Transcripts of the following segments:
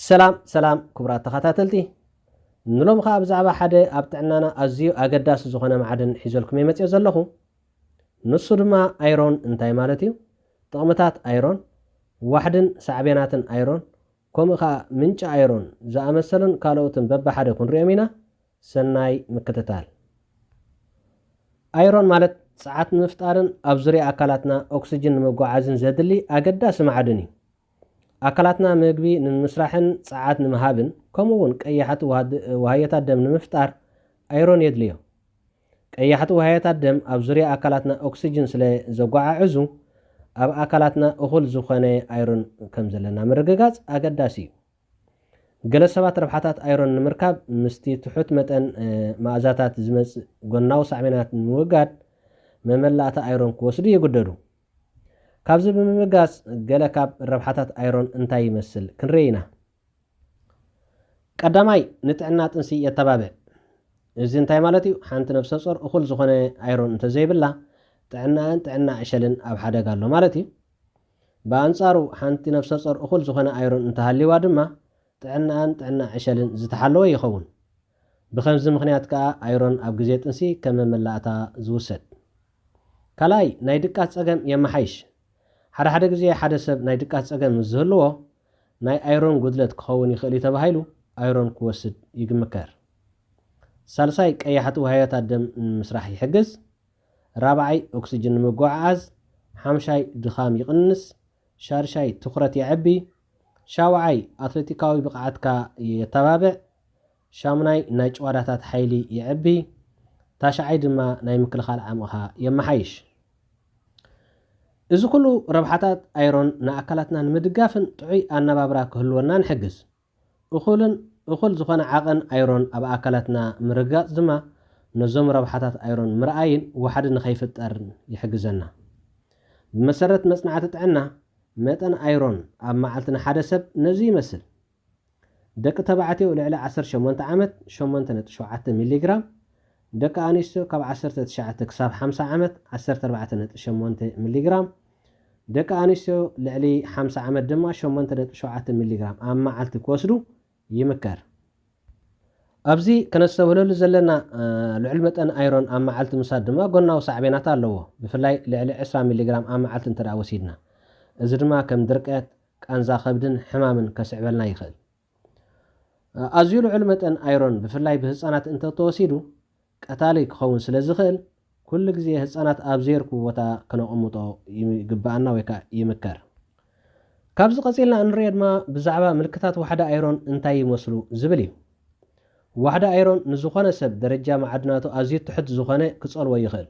ሰላም ክቡራት ተኸታተልቲ ንሎም ኸ ብዛዕባ ሓደ ኣብ ጥዕናና ኣዝዩ ኣገዳሲ ዝኾነ ማዕድን ሒዘልኩም የመጽእ ዘለኹ ንሱ ድማ ኣይሮን እንታይ ማለት እዩ ጥቕምታት ኣይሮን ዋሕድን ሳዕቤናትን ኣይሮን ከምኡ ኸ ምንጭ ኣይሮን ዝኣመሰሉን ካልኦትን በብሓደ ክንሪኦም ኢና ሰናይ ምክትታል ኣይሮን ማለት ፀዓት ንምፍጣርን ኣብ ዙርያ ኣካላትና ኦክሲጅን ንምጓዓዝን ዘድሊ ኣገዳሲ ማዕድን እዩ ኣካላትና ምግቢ ንምስራሕን ፀዓት ንምሃብን ከምኡውን ቀያሕቲ ውሃየታት ደም ንምፍጣር ኣይሮን የድልዮ ቀያሕቲ ውሃየታት ደም ኣብ ዙርያ ኣካላትና ኦክሲጅን ስለ ዘጓዓዕዙ ኣብ ኣካላትና እኹል ዝኾነ ኣይሮን ከም ዘለና ምርግጋጽ ኣገዳሲ እዩ ገለ ሰባት ረብሓታት ኣይሮን ንምርካብ ምስቲ ትሑት መጠን ማእዛታት ዝመጽእ ጎናዊ ሳዕቤናት ንምውጋድ መመላእታ ኣይሮን ክወስዱ ይግደዱ ካብዚ ብምምጋጽ ገለ ካብ ረብሓታት ኣይሮን እንታይ ይመስል ክንርኢ ኢና ቀዳማይ ንጥዕና ጥንሲ የተባብዕ እዚ እንታይ ማለት እዩ ሓንቲ ነፍሰ ጾር እኹል ዝኾነ ኣይሮን እንተዘይብላ ጥዕና ዕሸልን ኣብ ሓደጋ ኣሎ ማለት እዩ ብኣንጻሩ ሓንቲ ነፍሰ ጾር እኹል ዝኾነ ኣይሮን እንተሃልይዋ ድማ ጥዕና ዕሸልን ዝተሓለወ ይኸውን ብኸምዚ ምኽንያት ከዓ ኣይሮን ኣብ ግዜ ጥንሲ ከም መመላእታ ዝውሰድ ካልኣይ ናይ ድቃስ ጸገም የመሓይሽ ሓደ ግዜ ሓደ ሰብ ናይ ድቃስ ጸገም ዝህልዎ ናይ ኣይሮን ጉድለት ክኸውን ይኽእል እዩ ተባሂሉ ኣይሮን ክወስድ ይግምከር ሳልሳይ ቀያሕቲ ውሃያታት ደም ንምስራሕ ይሕግዝ ራብዓይ ኦክሲጅን ንምጓዓዓዝ ሓምሻይ ድኻም ይቕንስ ሻርሻይ ትኹረት ይዕቢ ሻውዓይ ኣትሌቲካዊ ብቕዓትካ የተባብዕ ሻሙናይ ናይ ጨዋዳታት ሓይሊ ይዕቢ ታሽዓይ ድማ ናይ ምክልኻል ዓቕምኻ የመሓይሽ እዚ ኩሉ ረብሓታት ኣይሮን ንኣካላትና ንምድጋፍን ጥዑይ ኣነባብራ ክህልወና ንሕግዝ እኹል ዝኾነ ዓቐን ኣይሮን ኣብ ኣካላትና ምርጋጽ ድማ ነዞም ረብሓታት ኣይሮን ምርኣይን ዋሕዲ ንኸይፍጠርን ይሕግዘና ብመሰረት መጽናዕቲ ጥዕና መጠን ኣይሮን ኣብ መዓልቲ ንሓደ ሰብ ነዚ ይመስል ደቂ ተባዕትዮ ልዕሊ 18 ዓመት 8.7 ሚሊግራም ደቂ ኣንስትዮ ካብ 19 ክሳብ 50 ዓመት 14.8 ሚሊግራም ደቂ ኣንስትዮ ልዕሊ 50 ዓመት ድማ 8.7 ሚሊግራም ኣብ መዓልቲ ክወስዱ ይምከር ኣብዚ ከነስተውለሉ ዘለና ልዕሊ መጠን ኣይሮን ኣብ መዓልቲ ምሳድ ድማ ጎናዊ ሳዕቤናት ኣለዎ ብፍላይ ልዕሊ 20 ሚሊግራም ኣብ መዓልቲ እንተደኣ ወሲድና እዚ ድማ ከም ድርቀት ቃንዛ ከብድን ሕማምን ከስዕበልና ይኽእል ኣዝዩ ልዑል መጠን ኣይሮን ብፍላይ ብህፃናት እንተተወሲዱ ቀታሊ ክኸውን ስለ ዝኽእል ኩሉ ግዜ ህፃናት ኣብ ዘይርኩ ቦታ ክነቕምጦ ይግባአና ወይ ከዓ ይምከር ካብዚ ቀፂልና እንሪኦ ድማ ብዛዕባ ምልክታት ዋሕዳ ኣይሮን እንታይ ይመስሉ ዝብል እዩ ዋሕዳ ኣይሮን ንዝኾነ ሰብ ደረጃ ማዕድናቱ ኣዝዩ ትሑት ዝኾነ ክጸልዎ ይኽእል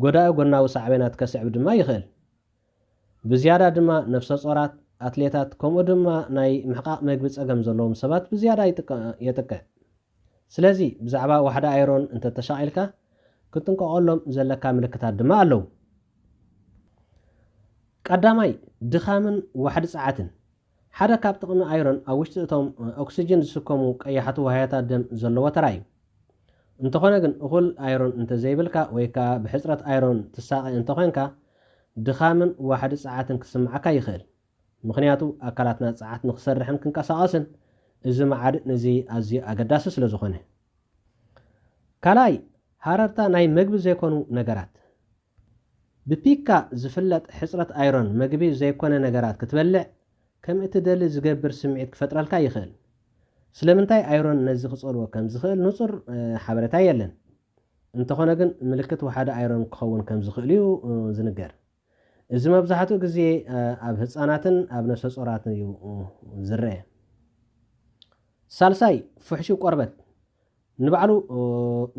ጎዳኢ ጎናዊ ሳዕቤናት ከስዕብ ድማ ይኽእል ብዝያዳ ድማ ነፍሰ ጾራት ኣትሌታት ከምኡ ድማ ናይ ምሕቃቕ መግቢ ጸገም ዘለዎም ሰባት ብዝያዳ የጥቅዕ ስለዚ ብዛዕባ ዋሕዳ ኣይሮን እንተተሻቒልካ ክትንቀቐሎም ዘለካ ምልክታት ድማ ኣለዉ ቀዳማይ ድኻምን ዋሕዲ ፀዓትን ሓደ ካብ ጥቕሚ ኣይሮን ኣብ ውሽጢ እቶም ኦክሲጅን ዝስከሙ ቀያሕቲ ውሃያታት ደም ዘለዎ ተራእዩ እንተኾነ ግን እኹል ኣይሮን እንተዘይብልካ ወይ ከዓ ብሕፅረት ኣይሮን ትሳቐ እንተኾንካ ድኻምን ዋሕዲ ፀዓትን ክስምዓካ ይኽእል ምክንያቱ ኣካላትና ፀዓት ንክሰርሕን ክንቀሳቐስን እዚ ማዕድን እዚ ኣዝዩ ኣገዳሲ ስለ ዝኾነ ካልኣይ ሃረርታ ናይ ምግቢ ዘይኮኑ ነገራት ብፒካ ዝፍለጥ ሕፅረት ኣይሮን ምግቢ ዘይኮነ ነገራት ክትበልዕ ከም እትደሊ ዝገብር ስምዒት ክፈጥረልካ ይኽእል ስለምንታይ ኣይሮን ነዚ ክጸልዎ ከም ዝኽእል ንጹር ሓበሬታ የለን እንተኾነ ግን ምልክት ዋሕዲ ኣይሮን ክኸውን ከም ዝኽእል እዩ ዝንገር እዚ መብዛሕትኡ ግዜ ኣብ ህፃናትን ኣብ ነፍሰ ጾራትን እዩ ዝርአ ሳልሳይ ፍሕሹ ቆርበት ንባዕሉ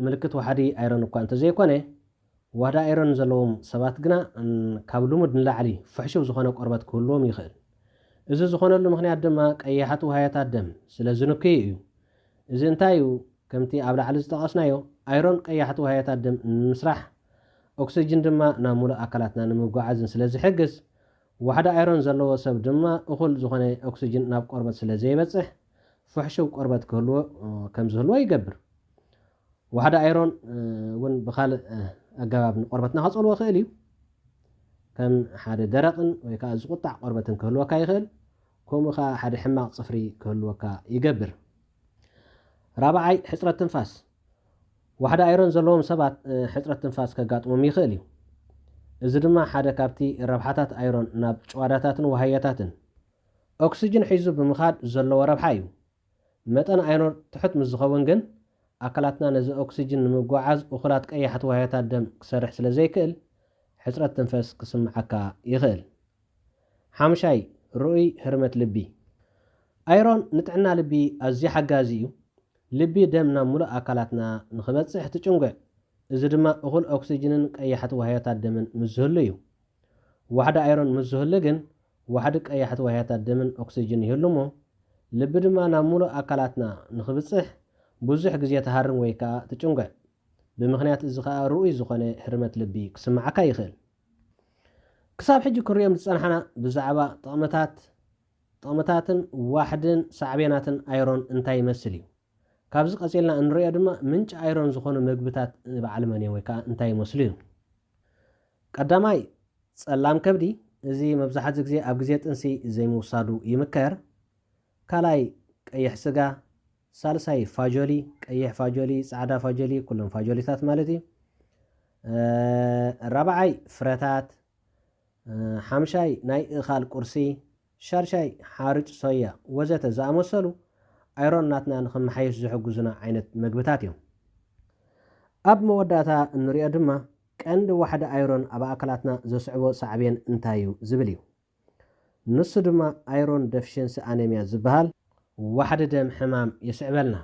ምልክት ዋሕዲ ኣይሮን እኳ እንተዘይኮነ ዋሕዲ ኣይሮን ዘለዎም ሰባት ግና ካብ ልሙድ ንላዕሊ ፍሕሹ ዝኾነ ቆርበት ክህልዎም ይኽእል እዚ ዝኾነሉ ምክንያት ድማ ቀያሕቲ ውሃያታት ደም ስለ ዝንክዩ እዩ እዚ እንታይ እዩ ከምቲ ኣብ ላዕሊ ዝጠቐስናዮ ኣይሮን ቀያሕቲ ውሃያታት ደም ንምስራሕ ኦክሲጅን ድማ ናብ ሙሉእ ኣካላትና ንምጓዓዝን ስለ ዝሕግዝ ዋሕዲ ኣይሮን ዘለዎ ሰብ ድማ እኹል ዝኾነ ኦክሲጅን ናብ ቆርበት ስለ ዘይበፅሕ ፍሕሹ ቆርበት ክህልዎ ከም ዝህልዎ ይገብር ዋሕዲ ኣይሮን እውን ብካልእ ኣገባብ ንቆርበትና ከፀልዎ ይኽእል እዩ ከም ሓደ ደረቕን ወይ ከዓ ዝቁጣዕ ቆርበትን ክህልወካ ይኽእል كومخا حد حماق صفري كهلوكا يقبر. رابعي حصرة تنفاس واحدة ايرون زلوهم سبات حصرة تنفاس كقاطمهم يخيليو إذا دما حدا كابتي ربحاتات ايرون ناب شواداتاتن وهياتاتن أكسجين حيزو بمخاد زلو ربحايو متن ايرون تحت مزخون جن أكلاتنا نزي أكسجين مقوعز وخلات كأيحت وهياتات دم كسرح سلزي كل حصرة تنفاس كسمعكا يخيل. حامشاي رؤي هرمت لبي ايرون نتعنا لبي أزي حقازيو لبي دمنا ملأ أكلاتنا نخبتصح تجنقع إذا دما أخل أكسجين كأيحت وهياتات دمن مزهليو واحدة ايرون مزهلجن واحدك أيحت وهياتات دمن أكسجين يهلمو لبي دما نملأ أكلاتنا نخبتصح بوزح جزية هارن ويكا تجنقع بمخنيات إزخاء رؤي زخانة هرمت لبي كسمعكا يخيل. كساب حجي كوريوم تصنحنا بزعبا طقمتاتن واحدن صعبيناتن ايرون انتاي مسليو كابز قصيلنا انريا دما منጭ ايرون زخونو مغبታት بعلمانيا ويكا انتاي مسليو. قداماي ጸላም ከብዲ እዚ መብዛሕት ግዜ ኣብ ግዜ ጥንሲ ዘይምውሳዱ ይምከር። ካላይ ቀይሕ ስጋ፣ ሳልሳይ ፋጆሊ፣ ቀይሕ ፋጆሊ፣ ጻዕዳ ፋጆሊ፣ ኩሎም ፋጆሊታት ማለት እዩ። ራብዓይ ፍረታት፣ ሓምሻይ ናይ እኻል ቁርሲ፣ ሻርሻይ ሓርጭ ሶያ ወዘተ ዝኣመሰሉ አይሮን ናትና ንኽመሓየሽ ዝሕግዙና ዓይነት ምግብታት እዮም። ኣብ መወዳእታ እንሪኦ ድማ ቀንዲ ዋሕደ አይሮን ኣብ ኣካላትና ዘስዕቦ ሳዕብየን እንታይ እዩ ዝብል እዩ። ንሱ ድማ አይሮን ደፊሽንሲ ኣኔሚያ ዝበሃል ዋሕደ ደም ሕማም ይስዕበልና።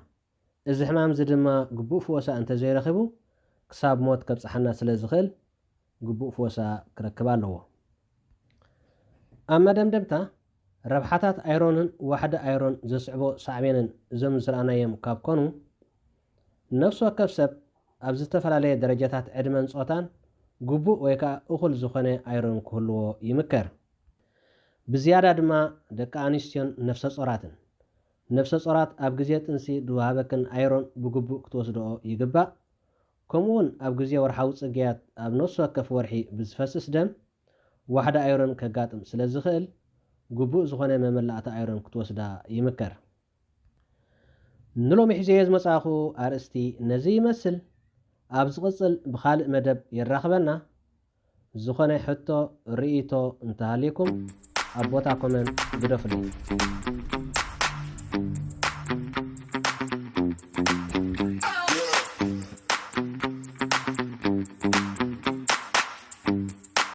እዚ ሕማም እዚ ድማ ግቡእ ፍወሳ እንተዘይረኺቡ ክሳብ ሞት ከብፅሓና ስለ ዝኽእል ግቡእ ፍወሳ ክረክብ ኣለዎ። ኣብ መደምደምታ ረብሓታት አይሮንን ዋሕደ አይሮን ዘስዕቦ ሳዕብየንን እዞም ዝረኣናዮም ካብ ኮኑ ነፍሲ ወከፍ ሰብ ኣብ ዝተፈላለየ ደረጃታት ዕድመን ጾታን ግቡእ ወይ ከዓ እኹል ዝኾነ አይሮን ክህልዎ ይምከር። ብዝያዳ ድማ ደቂ ኣንስትዮን ነፍሰ ጾራትን ነፍሰ ጾራት ኣብ ግዜ ጥንሲ ዝወሃበክን አይሮን ብግቡእ ክትወስድኦ ይግባእ። ከምኡውን ኣብ ግዜ ወርሓዊ ጽግያት ኣብ ነፍሲ ወከፍ ወርሒ ብዝፈስስ ደም ዋሕደ አይሮን ከጋጥም ስለ ዝኽእል ግቡእ ዝኾነ መመላእቲ አይሮን ክትወስዳ ይምከር። ንሎሚ ሒዘ ዝመጻኹ ኣርእስቲ ነዚ ይመስል። ኣብ ዝቕጽል ብኻልእ መደብ ይራኸበና። ዝኾነ ሕቶ ርእይቶ እንተሃልየኩም ኣብ ቦታ ኮመንት ግደፍልኝ።